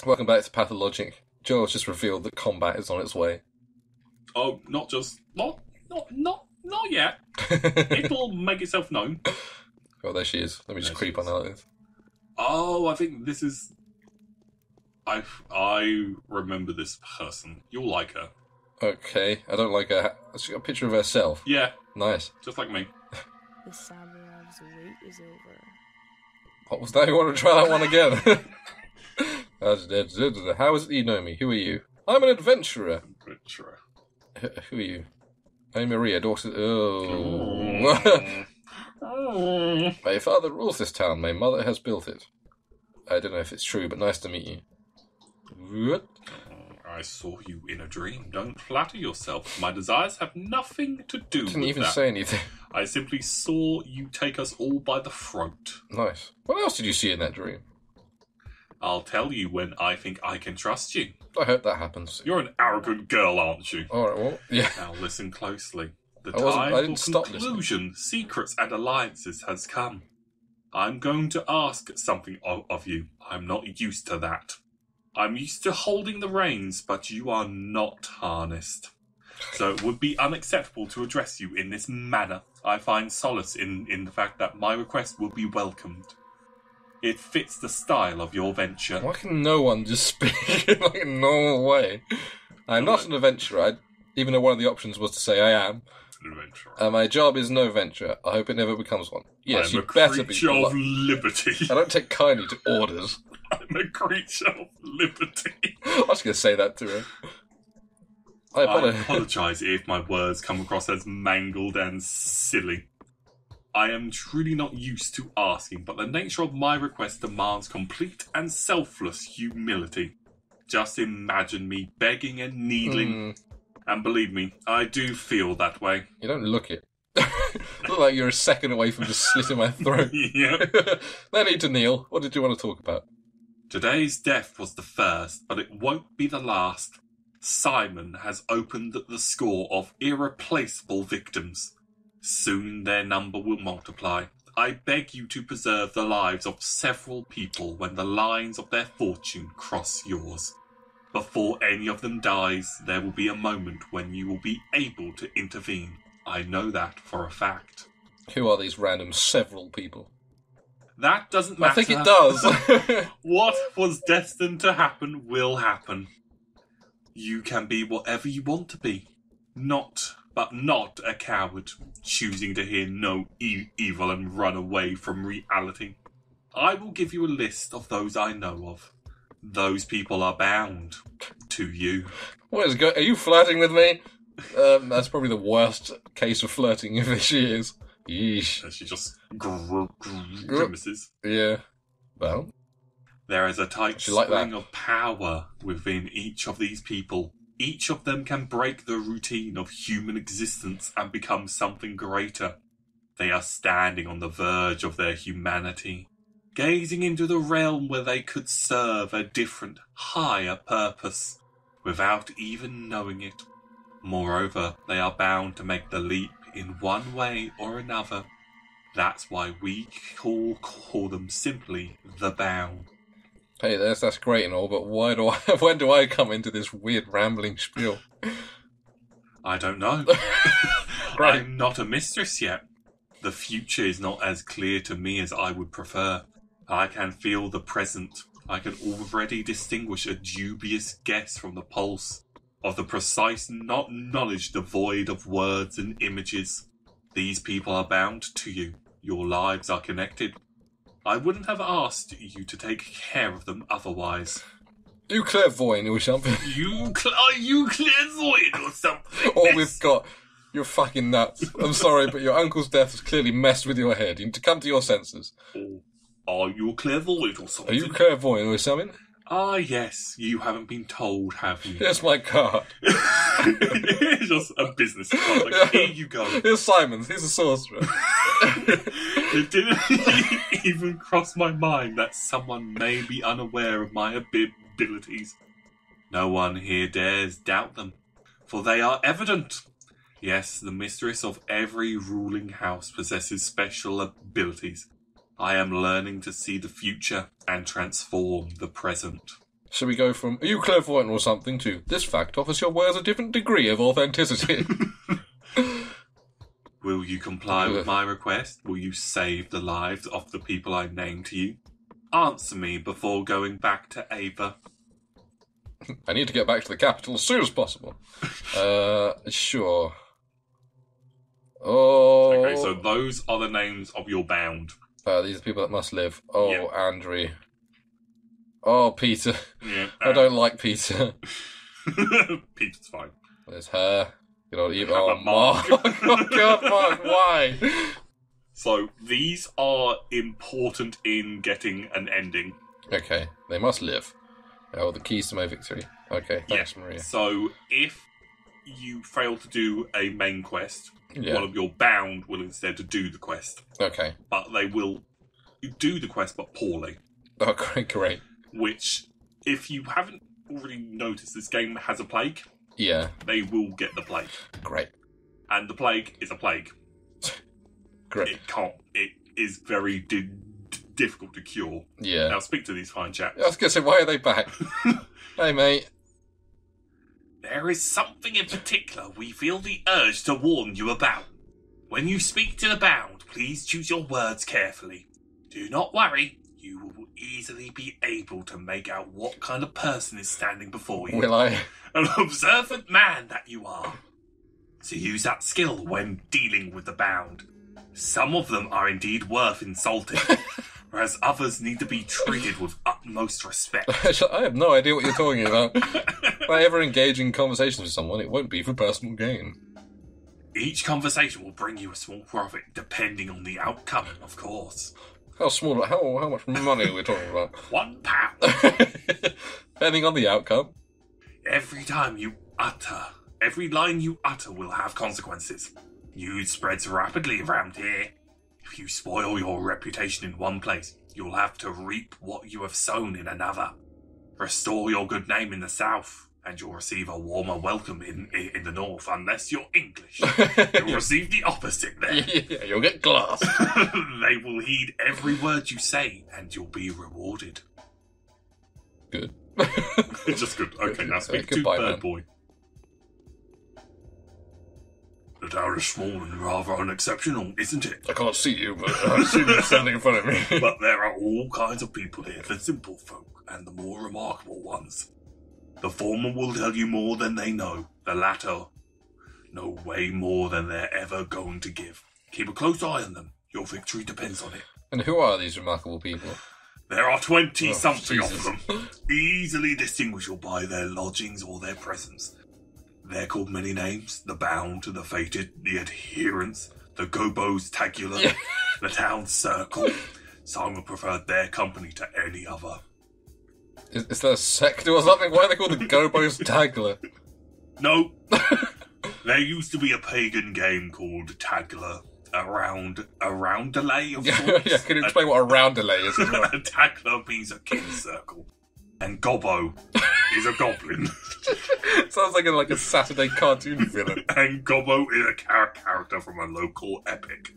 Welcome back to Pathologic. Joel's just revealed that combat is on its way. Oh, not yet. It'll make itself known. Oh, there she is. Let me just creep on her like this. Oh, I think this is... I remember this person. You'll like her. Okay, I don't like her. She's got a picture of herself. Yeah. Nice. Just like me. The samurai's wait is over. What was that? You want to try that one again? How is it you know me? Who are you? I'm an adventurer. Who are you? I'm Maria, daughter... Oh. My father rules this town. My mother has built it. I don't know if it's true, but nice to meet you. What? I saw you in a dream. Don't flatter yourself. My desires have nothing to do with that. Didn't even say anything. I simply saw you take us all by the throat. Nice. What else did you see in that dream? I'll tell you when I think I can trust you. I hope that happens. You're an arrogant girl, aren't you? Alright, well, yeah. Now listen closely. The I time didn't for stop conclusion, secrets and alliances has come. I'm going to ask something of you. I'm not used to that. I'm used to holding the reins, but you are not harnessed. So it would be unacceptable to address you in this manner. I find solace in the fact that my request will be welcomed. It fits the style of your venture. Why can no one just speak in like a normal way? I'm not an adventurer, even though one of the options was to say I am. An adventurer. My job is no venture. I hope it never becomes one. Yes, I'm you better be. creature of liberty. I don't take kindly to orders. I'm a creature of liberty. I was going to say that to her. I apologise if my words come across as mangled and silly. I am truly not used to asking, but the nature of my request demands complete and selfless humility. Just imagine me begging and needling, and believe me, I do feel that way. You don't look it. Look like you're a second away from just slitting my throat. Yeah. No need to kneel. What did you want to talk about? Today's death was the first, but it won't be the last. Simon has opened the score of irreplaceable victims. Soon their number will multiply. I beg you to preserve the lives of several people when the lines of their fortune cross yours. Before any of them dies, there will be a moment when you will be able to intervene. I know that for a fact. Who are these random several people? That doesn't matter. I think it does. What was destined to happen will happen. You can be whatever you want to be. Not a coward, choosing to hear no evil and run away from reality. I will give you a list of those I know of. Those people are bound to you. What is Are you flirting with me? That's probably the worst case of flirting if she is. Yeesh. She just grimaces. Yeah. Well. There is a tight spring of power within each of these people. Each of them can break the routine of human existence and become something greater. They are standing on the verge of their humanity, gazing into the realm where they could serve a different, higher purpose, without even knowing it. Moreover, they are bound to make the leap in one way or another. That's why we call them simply the Bound. Hey, that's great and all, but when do I come into this weird rambling spiel? I don't know. Right. I'm not a mistress yet. The future is not as clear to me as I would prefer. I can feel the present. I can already distinguish a dubious guess from the pulse of the precise knowledge devoid of words and images. These people are bound to you. Your lives are connected. I wouldn't have asked you to take care of them otherwise. You clairvoyant or something. You clairvoyant or something. All we've got. You're fucking nuts. I'm sorry, but your uncle's death has clearly messed with your head. You need to come to your senses. Are you clairvoyant or something? Are you clairvoyant or something? Ah, yes. You haven't been told, have you? Here's my card. It's just a business card. Like, here you go. Here's Simon's. He's a sorcerer. It didn't even cross my mind that someone may be unaware of my abilities. No one here dares doubt them, for they are evident. Yes, the mistress of every ruling house possesses special abilities. I am learning to see the future and transform the present. So we go from, are you clairvoyant or something, to, this fact offers your words a different degree of authenticity. Will you comply with my request? Will you save the lives of the people I named to you? Answer me before going back to Ava. I need to get back to the capital as soon as possible. Sure. Oh. Okay, so those are the names of your bound. These are people that must live. Oh, yeah. Andrew. Oh, Peter. Yeah, I don't like Peter. Peter's fine. There's her. You know, even Mark. Oh, God, Mark, why? So, these are important in getting an ending. Okay, they must live. Oh, the keys to my victory. Okay, thanks, Maria. So, if you fail to do a main quest, one of your bound will instead do the quest. Okay. But they will do the quest, but poorly. Oh, great. Which, if you haven't already noticed, this game has a plague. Yeah. They will get the plague. Great. And the plague is a plague. Great. It is very difficult to cure. Yeah. Now speak to these fine chaps. I was going to say, why are they back? Hey, mate. There is something in particular we feel the urge to warn you about. When you speak to the bound, please choose your words carefully. Do not worry. You will easily be able to make out what kind of person is standing before you. Will I? An observant man that you are. So use that skill when dealing with the bound. Some of them are indeed worth insulting, whereas others need to be treated with utmost respect. I have no idea what you're talking about. If I ever engage in conversations with someone, it won't be for personal gain. Each conversation will bring you a small profit, depending on the outcome, of course. How small? How much money are we talking about? £1. Depending on the outcome. Every line you utter will have consequences. News spreads rapidly around here. If you spoil your reputation in one place, you'll have to reap what you have sown in another. Restore your good name in the south, and you'll receive a warmer welcome in the north, unless you're English. You'll receive the opposite there. Yeah, you'll get glass. They will heed every word you say, and you'll be rewarded. Good. Just good. Okay, now speak to goodbye, Bird man. Boy. The town is small and rather unexceptional, isn't it? I can't see you, but I see you standing in front of me. But there are all kinds of people here, the simple folk and the more remarkable ones. The former will tell you more than they know. The latter know way more than they're ever going to give. Keep a close eye on them. Your victory depends on it. And who are these remarkable people? There are 20-something Jesus. of them, easily distinguishable by their lodgings or their presence. They're called many names: the bound, the fated, the adherents, the gobos tagular, the town circle. Some have preferred their company to any other. Is there a sect or something? Why are they called the Gobos Tagler? No. There used to be a pagan game called Tagler. A roundelay of sorts. Yeah, can you explain what a roundelay is as well? A Tagler means a kin circle. And Gobbo is a goblin. Sounds like a Saturday cartoon villain. And Gobbo is a character from a local epic.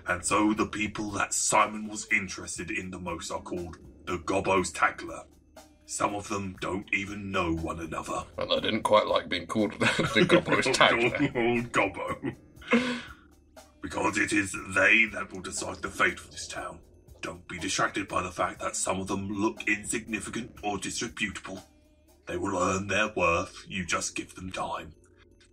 And so the people that Simon was interested in the most are called the Gobbo's Tagler. Some of them don't even know one another. Well, I didn't quite like being called the Gobbo's Tagler. Old Gobbo. Because it is they that will decide the fate of this town. Don't be distracted by the fact that some of them look insignificant or disreputable. They will earn their worth, you just give them time.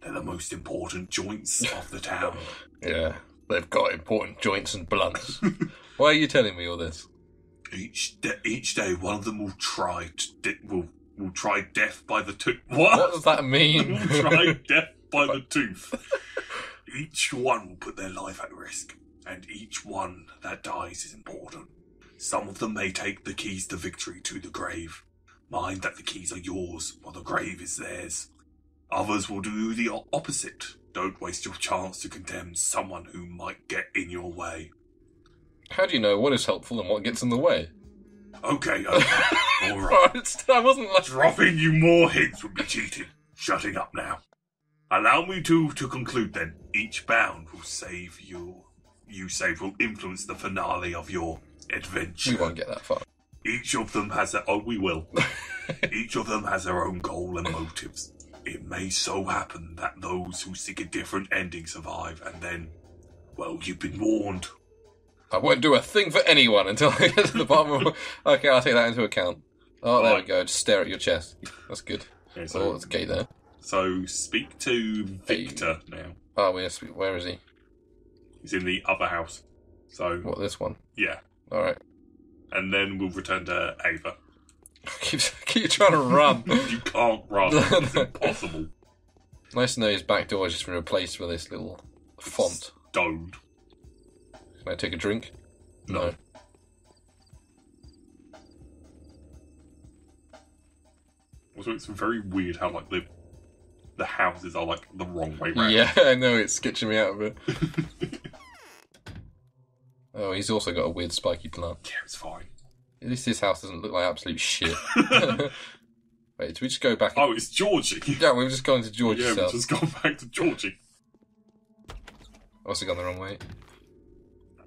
They're the most important joints of the town. Yeah, they've got important joints and blunts. Why are you telling me all this? Each day one of them will try death by the tooth. What does that mean? Will try death by the tooth. Each one will put their life at risk, and each one that dies is important. Some of them may take the keys to victory to the grave. Mind that the keys are yours, while the grave is theirs. Others will do the opposite. Don't waste your chance to condemn someone who might get in your way. How do you know what is helpful and what gets in the way? Okay, alright. I wasn't like... Dropping you more hints would be cheating. Shutting up now. Allow me to conclude then. Each bound will will influence the finale of your adventure. We won't get that far. Each of them has their... Oh, we will. Each of them has their own goal and motives. It may so happen that those who seek a different ending survive, and then, well, you've been warned. I won't do a thing for anyone until I get to the bottom of... Okay, I'll take that into account. Oh, there we go. Just stare at your chest. That's good. Okay, so, it's gay there. So, speak to Victor now. Oh, where is he? He's in the other house. So... What, this one? Yeah. Alright. And then we'll return to Ava. Keep trying to run. You can't run. It's impossible. Nice to know his back door has just been replaced with this little font. Stoned. Can I take a drink? No. Also, it's very weird how, like, the houses are, like, the wrong way round. Yeah, I know, it's sketching me out a bit. Oh, he's also got a weird spiky plant. Yeah, it's fine. At least his house doesn't look like absolute shit. Wait, do we just go back? Oh, it's Georgie. Yeah, we've just gone to Georgie's house. Yeah, we've just gone back to Georgie. Also gone the wrong way.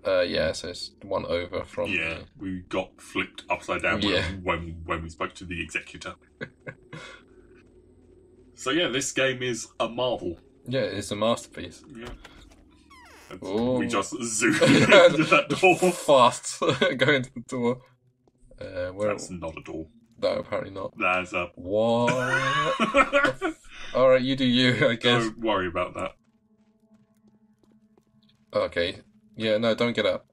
Yeah, so it's one over from... Yeah, we got flipped upside down when we spoke to the executor. So yeah, this game is a marvel. Yeah, it's a masterpiece. Yeah. We just zoomed into that door. Fast. Go into the door. That's not a door. No, apparently not. That's a... What? Alright, you do you, I guess. Don't worry about that. Okay. Yeah, no, don't get up.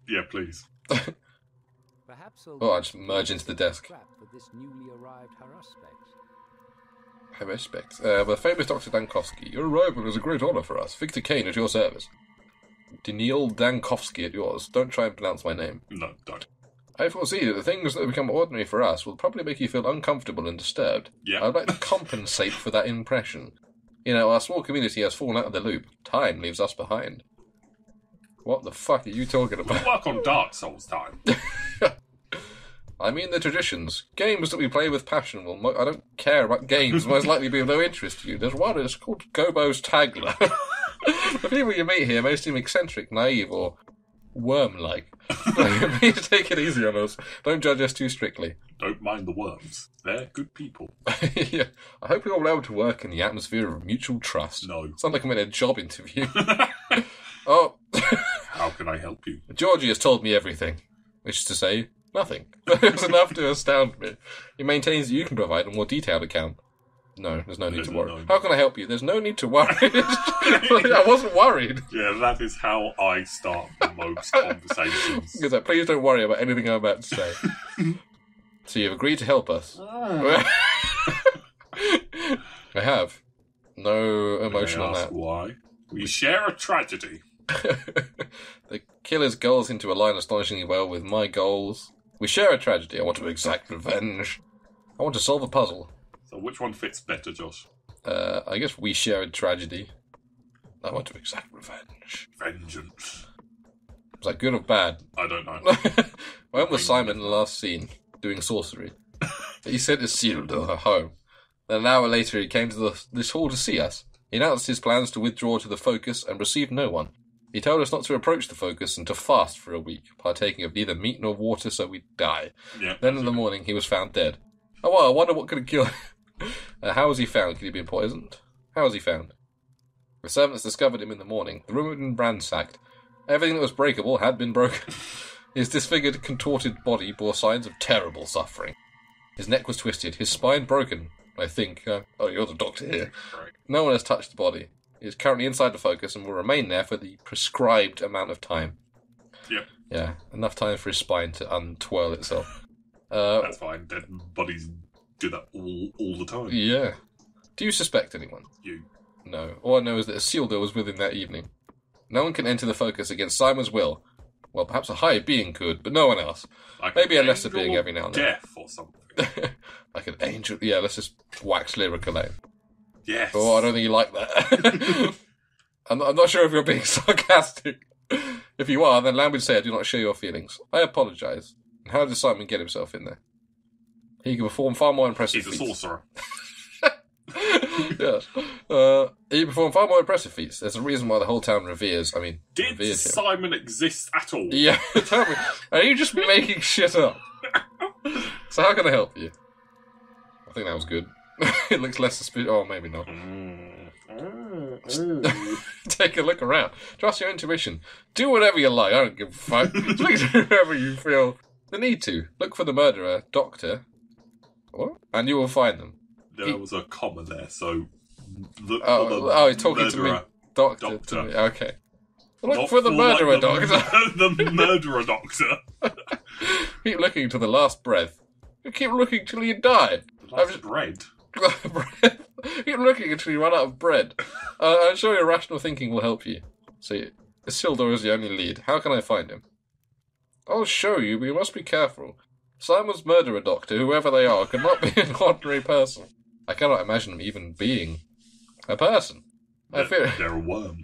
Yeah, please. Oh, I just merge into the desk. Haruspect. The famous Dr. Dankowski, your arrival is a great honour for us. Victor Kane at your service. Daniil Dankowski at yours. Don't try and pronounce my name. No, don't. I foresee that the things that become ordinary for us will probably make you feel uncomfortable and disturbed. Yeah. I'd like to compensate for that impression. You know, our small community has fallen out of the loop. Time leaves us behind. What the fuck are you talking about? We work on Dark Souls time. I mean the traditions. Games that we play with passion will... I don't care about games. Most likely be of no interest to you. There's one, it's called Gobo's Tagler. The people you meet here may seem eccentric, naive, or worm-like. Please take it easy on us. Don't judge us too strictly. Don't mind the worms. They're good people. Yeah. I hope you're all able to work in the atmosphere of mutual trust. No. Sounds like I'm in a job interview. Oh. How can I help you? Georgie has told me everything. Which is to say, nothing. It's enough to astound me. He maintains that you can provide a more detailed account. No, there's no need to worry. How can I help you? There's no need to worry. I wasn't worried. Yeah, that is how I start most conversations. Because please don't worry about anything I'm about to say. So you've agreed to help us. I have. No emotion on that. Why? We share a tragedy. The killer's goals seem to align astonishingly well with my goals. We share a tragedy. I want to exact revenge. I want to solve a puzzle. So which one fits better, Josh? I guess we share a tragedy. I want to exact revenge. Vengeance. Was that good or bad? I don't know. When was Simon in the last scene doing sorcery? He sent his seal to her home. Then an hour later he came to this hall to see us. He announced his plans to withdraw to the focus and received no one. He told us not to approach the focus and to fast for a week, partaking of neither meat nor water so we'd die. Yeah, then in the morning he was found dead. Oh, well, I wonder what could have killed him. How was he found? Could he have been poisoned? How was he found? The servants discovered him in the morning. The room had been ransacked. Everything that was breakable had been broken. His disfigured, contorted body bore signs of terrible suffering. His neck was twisted, his spine broken, I think. Oh, you're the doctor here. Right. No one has touched the body. He is currently inside the focus and will remain there for the prescribed amount of time. Yep. Yeah, enough time for his spine to untwirl itself. That's fine. Dead bodies do that all the time. Yeah. Do you suspect anyone? You. No. All I know is that a seal door was with him that evening. No one can enter the focus against Simon's will. Well, perhaps a higher being could, but no one else. Like maybe a lesser being every now and then. Death or something. Like an angel. Yeah, let's just wax lyrical out. Yes. Oh, I don't think you like that. I'm not sure if you're being sarcastic. If you are, then allow me to say I do not share your feelings. I apologise. How did Simon get himself in there? He can perform far more impressive feats. He's a sorcerer. Yes. He performed far more impressive feats. There's a reason why the whole town revered Did him. Simon exist at all? Yeah, tell me. Are you just making shit up? So how can I help you? I think that was good. It looks less suspicious. Oh, maybe not. Take a look around. Trust your intuition. Do whatever you like. I don't give a fuck. Do whatever you feel the need to. Look for the murderer, doctor. What? And you will find them. There was a comma there, so look for the he's talking murderer, to me. Doctor. To me. Okay. Look for the murderer, doctor. The murderer, doctor. Keep looking to the last breath. You keep looking till you die. Last bread? Keep looking until you run out of bread. I'm sure your rational thinking will help you. See, Isildur is the only lead. How can I find him? I'll show you, but you must be careful. Simon's murderer doctor, whoever they are, cannot be an ordinary person. I cannot imagine them even being a person. They're a worm.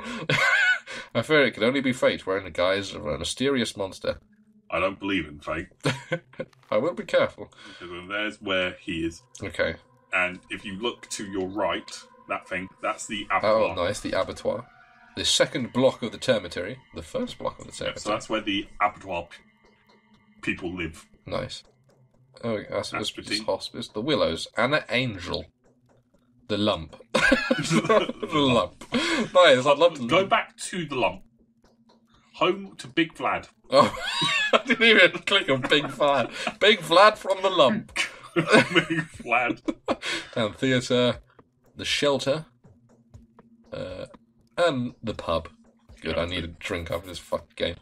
I fear it can only be fate wearing the guise of a mysterious monster. I don't believe in fate. I will be careful. Because there's where he is. Okay. And if you look to your right, that thing, that's the abattoir. Oh, nice, the abattoir. The second block of the termitary. The first block of the termitary. Yeah, so that's where the abattoir people live. Nice. Oh, that's hospice. The Willows. Anna Angel. The lump. The lump. Nice, I'd love to... Go back to the lump. Home to Big Vlad. Oh, I didn't even click on Big Vlad. Big Vlad from the lump. Big Vlad. Town theatre. The shelter. And the pub. Good, I need a drink after this fucking game.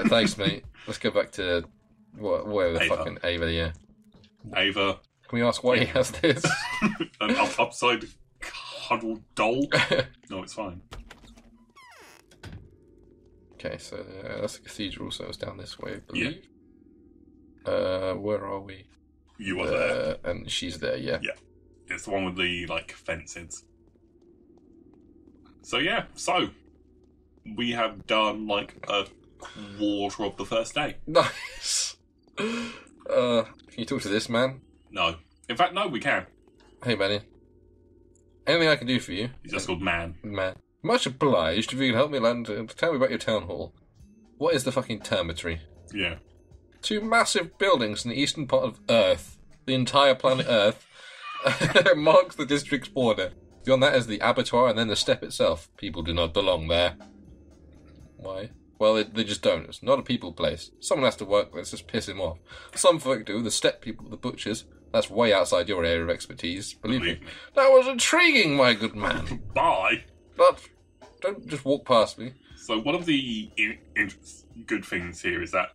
Thanks, mate. Let's go back to... where the Ava. Fucking Ava, yeah. Ava. Can we ask why he has this? An upside huddled doll? No, it's fine. Okay, so that's the cathedral, so it's down this way, I believe. Yeah. Where are we? You are there. And she's there, yeah. Yeah. It's the one with the, fences. So, yeah. So, we have done, a quarter of the first day. Nice. Can you talk to this man? No. In fact, no, we can. Hey, Benny. Anything I can do for you? He's just called Man. Man. Much obliged if you can help me land. Tell me about your town hall. What is the fucking termitary? Yeah. 2 massive buildings in the eastern part of Earth. The entire planet Earth. Marks the district's border. Beyond that is the abattoir and then the steppe itself. People do not belong there. Why? Well, they just don't. It's not a people place. Someone has to work there. Let's just piss him off. Some folk do. The steppe people, the butchers. That's way outside your area of expertise. Believe me. That was intriguing, my good man. Bye. But don't just walk past me. So one of the good things here is that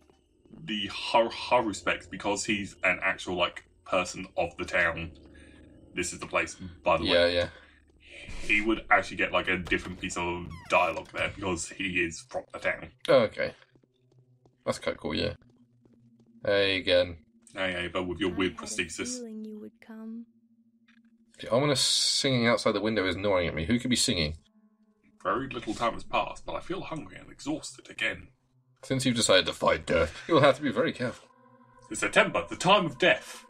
the Haru specs, because he's an actual, person of the town, this is the place, by the way. Yeah. He would actually get, a different piece of dialogue there, because he is from the town. Oh, okay. That's quite cool, yeah. Hey, again. Hey, Ava, with your weird prosthesis. You would come. Ominous singing outside the window is gnawing at me. Who could be singing? Very little time has passed, but I feel hungry and exhausted again. Since you've decided to fight death, you'll have to be very careful. It's September, the time of death.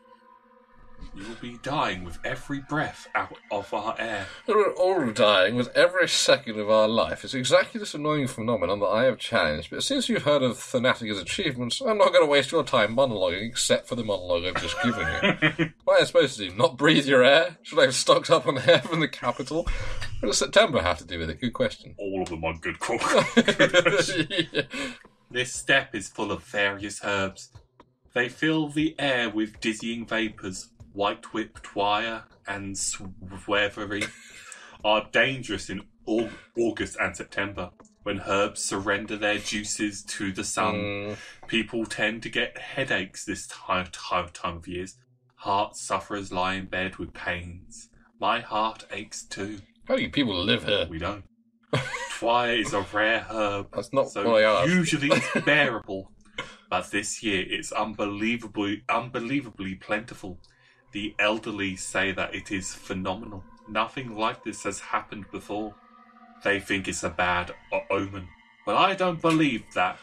You will be dying with every breath out of our air. We're all dying with every second of our life. It's exactly this annoying phenomenon that I have challenged, but since you've heard of Thanatica's achievements, I'm not going to waste your time monologuing except for the monologue I've just given you. What am I supposed to do? Not breathe your air? Should I have stocked up on air from the capital? What does September have to do with it? Good question. All of them are good questions. Yeah. This steppe is full of various herbs. They fill the air with dizzying vapours. White whipped wire and swavery are dangerous in August and September. When herbs surrender their juices to the sun, people tend to get headaches this time of years. Heart sufferers lie in bed with pains. My heart aches too. How do you people live here? We don't. Twire is a rare herb. That's not so what I asked. Usually it's bearable, but this year it's unbelievably plentiful. The elderly say that it is phenomenal. Nothing like this has happened before. They think it's a bad omen. But I don't believe that.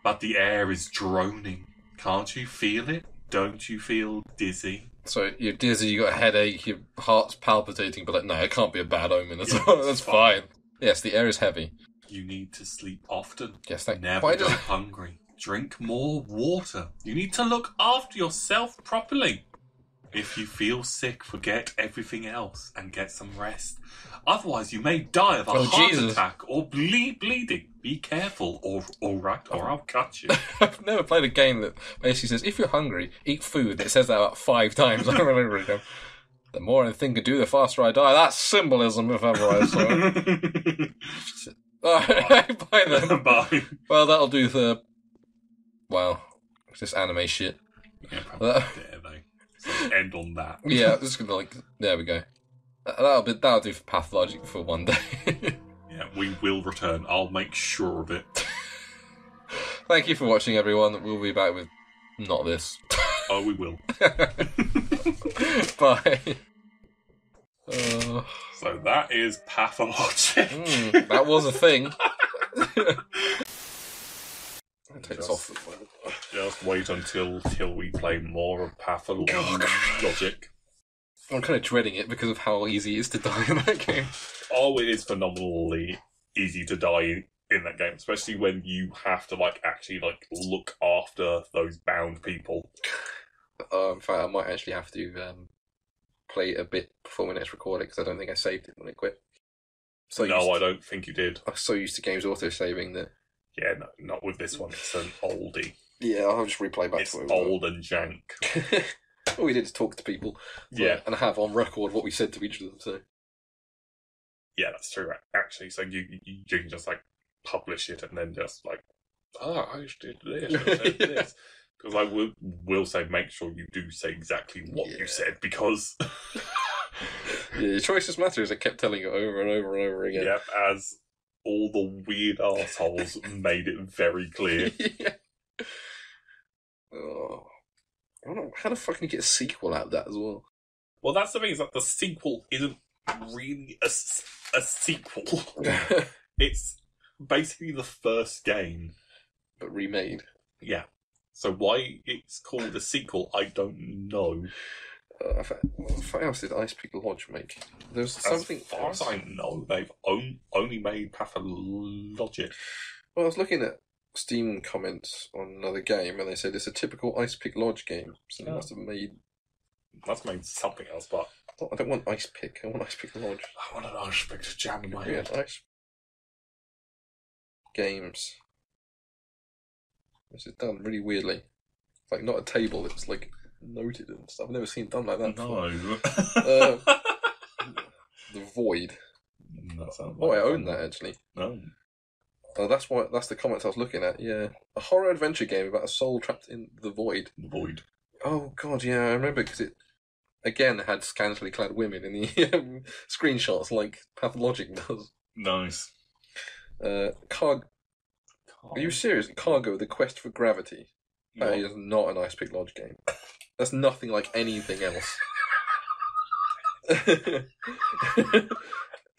But the air is droning. Can't you feel it? Don't you feel dizzy? So you're dizzy, you got a headache, your heart's palpitating, but no, it can't be a bad omen. That's fine. Yes, the air is heavy. You need to sleep often. Yes, thank you. Never go hungry. Drink more water. You need to look after yourself properly. If you feel sick, forget everything else and get some rest. Otherwise, you may die of a heart attack or bleeding. Be careful, or I'll cut you. I've never played a game that basically says, if you're hungry, eat food. It says that about 5 times. I remember it. The more I think I do, the faster I die. That's symbolism, if ever I saw it. Alright, bye then. Bye. Well, that'll do the... Well, this anime shit. Yeah, probably dare they. So end on that. Yeah, I'm just gonna there we go. That'll do for Pathologic for one day. Yeah, we will return. I'll make sure of it. Thank you for watching, everyone. We'll be back with not this. Oh, we will. Bye. So that is Pathologic. That was a thing. I'll take this off. Just wait until we play more of Pathologic. I'm kind of dreading it because of how easy it is to die in that game. Oh, it is phenomenally easy to die in that game, especially when you have to actually look after those bound people. In fact, I might actually have to play it a bit before we next record it because I don't think I saved it when it quit. I don't think you did. I'm so used to games auto-saving that... Yeah, no, not with this one. It's an oldie. Yeah, I'll just replay back to it. It's old and jank. All we did is talk to people. Yeah. And have on record what we said to each of them, so... Yeah, that's true, actually. So you can just, publish it and then just, I did this, I said this. Because I will say, make sure you do say exactly what you said, because... Yeah, your choices matter, as I kept telling you over and over and over again. Yep, as all the weird assholes made it very clear. Yeah. Oh. I don't know, how the fuck can you get a sequel out of that as well? Well, that's the thing, is that the sequel isn't really a sequel. It's basically the first game. But remade. Yeah. So why it's called a sequel, I don't know. What else did Ice Pick Lodge make? There's something... As far as I know, they've only made Pathologic. Well, I was looking at Steam comments on another game, and they said it's a typical Ice Pick Lodge game. So they must have made... That's made something else, but... I don't want Ice Pick, I want Ice Pick Lodge. I want an Ice Pick to jam in my head. Ice games. This is done really weirdly. It's not a table, it's noted and stuff. I've never seen it done like that before. No. The Void. That sounds I own that actually. No. That's the comments I was looking at, yeah. A horror adventure game about a soul trapped in the void. The Void. Oh god, yeah, I remember because it again had scantily clad women in the screenshots like Pathologic does. Nice. Are you serious? Cargo, The Quest for Gravity. That is not an Ice Pick Lodge game. That's nothing like anything else.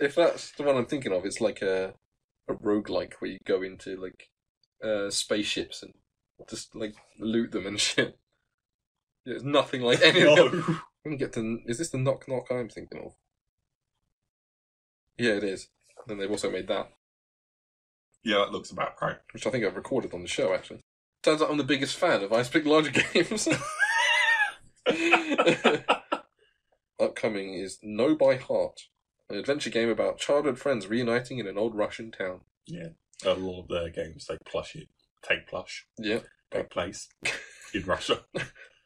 If that's the one I'm thinking of, it's like a roguelike where you go into spaceships and just loot them and shit. It's nothing like anything else. We can get to... Is this the Knock Knock I'm thinking of? Yeah, it is. And they've also made that. Yeah, that looks about right. Which I think I've recorded on the show, actually. Turns out I'm the biggest fan of Ice Pick Lodge games. Upcoming is Know by Heart, an adventure game about childhood friends reuniting in an old Russian town. Yeah, a lot of their games take plush. Yeah, take place in Russia.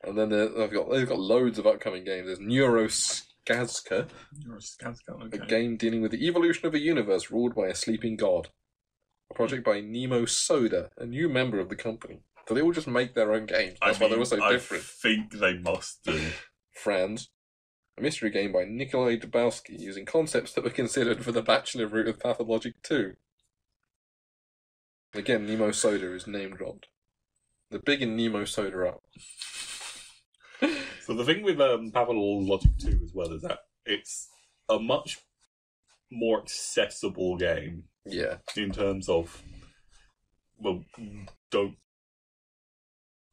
And then they've got loads of upcoming games. There's Neuroskazka, okay. a game dealing with the evolution of a universe ruled by a sleeping god. A project by Nemo Soda, a new member of the company. So they all just make their own games. That's why they're all so different. I think they must do. Franz, a mystery game by Nikolai Dubowski, using concepts that were considered for the Bachelor route of Pathologic 2. Again, Nemo Soda is name dropped. They're big in Nemo Soda up. So the thing with Pathologic 2 as well is that it's a much more accessible game. Yeah. In terms of,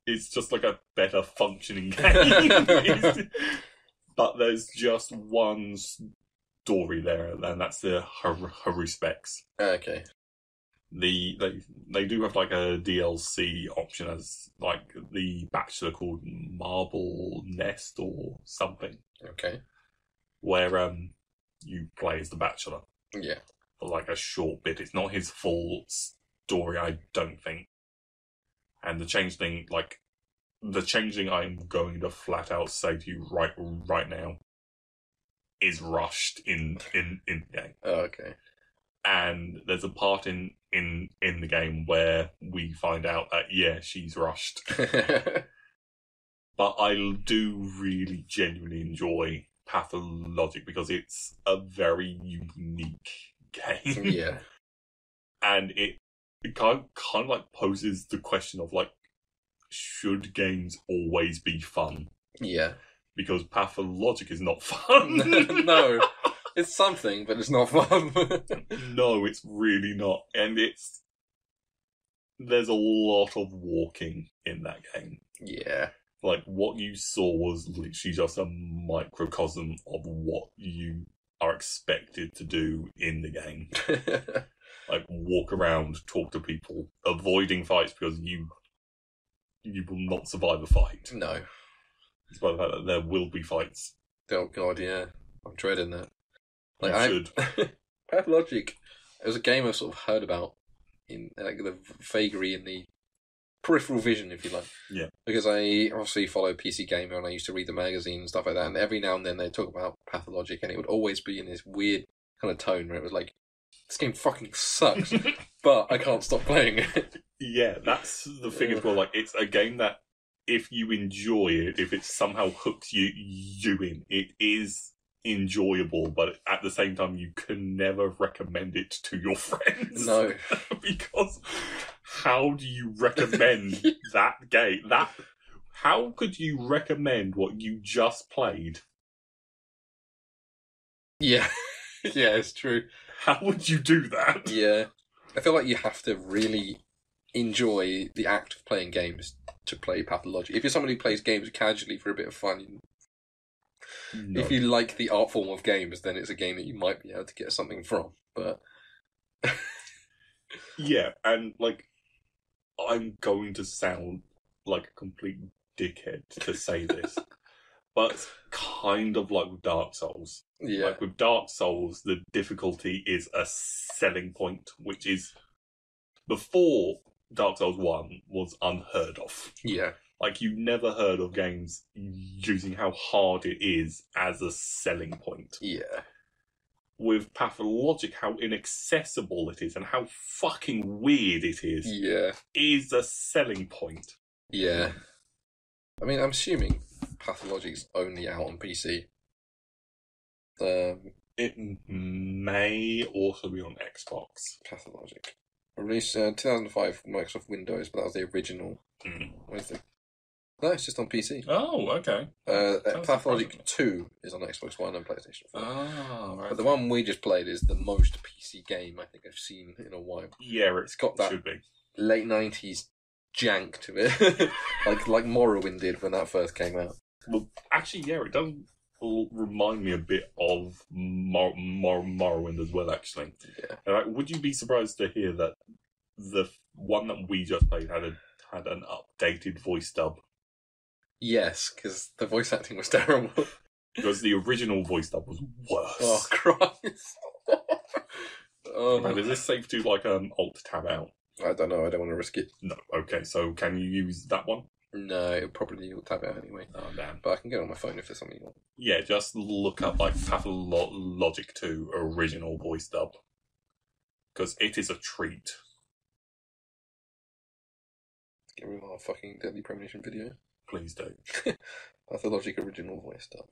it's just like a better functioning game. But there's just one story there, and that's the Haru Specs. Okay. They do have like a DLC option as like the Bachelor called Marble Nest or something. Okay. Where you play as the Bachelor. Yeah. For like a short bit. It's not his full story, I don't think. And the Changeling, I'm going to flat out say to you right now, is rushed in the game. Oh, okay. And there's a part in the game where we find out that, yeah, she's rushed. But I do really genuinely enjoy Pathologic because it's a very unique game. Yeah. And it kind of like poses the question of like, should games always be fun? Yeah. Because Pathologic is not fun. No. It's something, but it's not fun. No, it's really not. And there's a lot of walking in that game. Yeah. Like, what you saw was literally just a microcosm of what you are expected to do in the game. Like, walk around, talk to people, avoiding fights because you will not survive a fight. No. Despite the fact that there will be fights. Oh, God, yeah. I'm dreading that. Like, you should. Pathologic, it was a game I've sort of heard about in like the vagary in the peripheral vision, if you like. Yeah. Because I obviously follow PC Gamer and I used to read the magazine and stuff like that, and every now and then they talk about Pathologic, and it would always be in this weird kind of tone where it was like, this game fucking sucks, but I can't stop playing it. Yeah, that's the thing as well. Like, it's a game that if you enjoy it, if it somehow hooks you in, it is enjoyable, but at the same time, you can never recommend it to your friends. No. Because how do you recommend that game? How could you recommend what you just played? Yeah. Yeah, it's true. How would you do that? Yeah. I feel like you have to really enjoy the act of playing games to play Pathologic. If you're somebody who plays games casually for a bit of fun, No. If you like the art form of games, then it's a game that you might be able to get something from. But yeah, and like, I'm going to sound like a complete dickhead to say this, but it's kind of like with Dark Souls. yeah, Like with Dark Souls, the difficulty is a selling point, which is before Dark Souls 1 was unheard of. yeah, Like, you never heard of games using how hard it is as a selling point. yeah. With Pathologic, how inaccessible it is and how fucking weird it is a selling point. Yeah. I mean, I'm assuming Pathologic's only out on PC. It may also be on Xbox. Pathologic. Released 2005 for Microsoft Windows, but that was the original. Where's the... No, it's just on PC. Oh, okay. Pathologic 2 is on Xbox One and PlayStation 4. Oh, right. But the one we just played is the most PC game I think I've seen in a while. Yeah, It's got that should be. late 90s jank to it. like Morrowind did when that first came out. Well, actually, yeah, it does remind me a bit of Morrowind as well, actually. Yeah. And, would you be surprised to hear that the one that we just played had an updated voice dub? Yes, because the voice acting was terrible. Because the original voice dub was worse. Oh, Christ. And is this safe to, Alt-Tab out? I don't know, I don't want to risk it. No. Okay, so can you use that one? No, it'll probably will tab out anyway. Oh, damn. But I can get it on my phone if there's something you want. Yeah, just look up, Pathologic 2 original voice dub. Because it is a treat. Get rid of our fucking Deadly Premonition video. Please do. Pathologic original voice dub.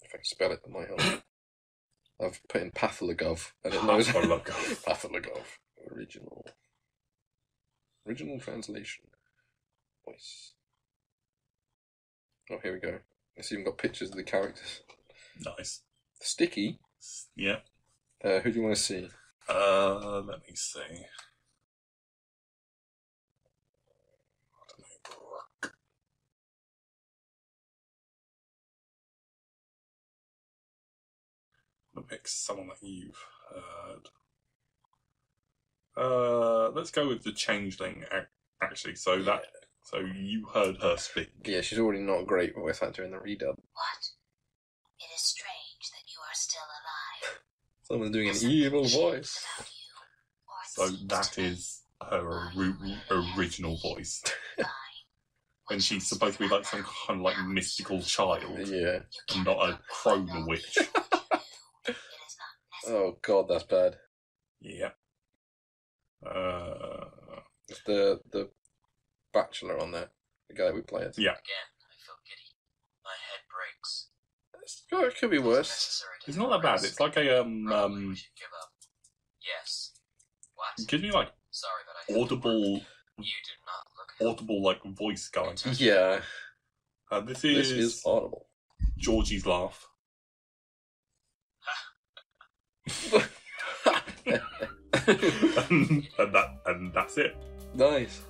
If I can spell it, that might help. I've put in Pathologov, and it knows. Pathologov. Original translation. Voice. Oh, here we go. It's even got pictures of the characters. Nice. Sticky. Yeah. Who do you want to see? Let me see. I'll pick someone that you've heard. Let's go with the changeling, actually. So you heard her speak. Yeah, she's already not a great voice actor in the redub. What? It is strange that you are still alive. Someone's doing an evil voice. So that is her original voice. And she's supposed to be like some kind of like mystical child. Yeah. And not a crone witch. Oh god, that's bad. Yeah. It's the bachelor on there. The guy we play as. Yeah. Again, I feel giddy. My head breaks. It could be worse. It's not that bad. It's like a Probably we should give up. Yes. What? It gives me like Sorry, but I audible You do not look audible like voice going. Yeah. This This is audible. Georgie's laugh. and that's it. Nice.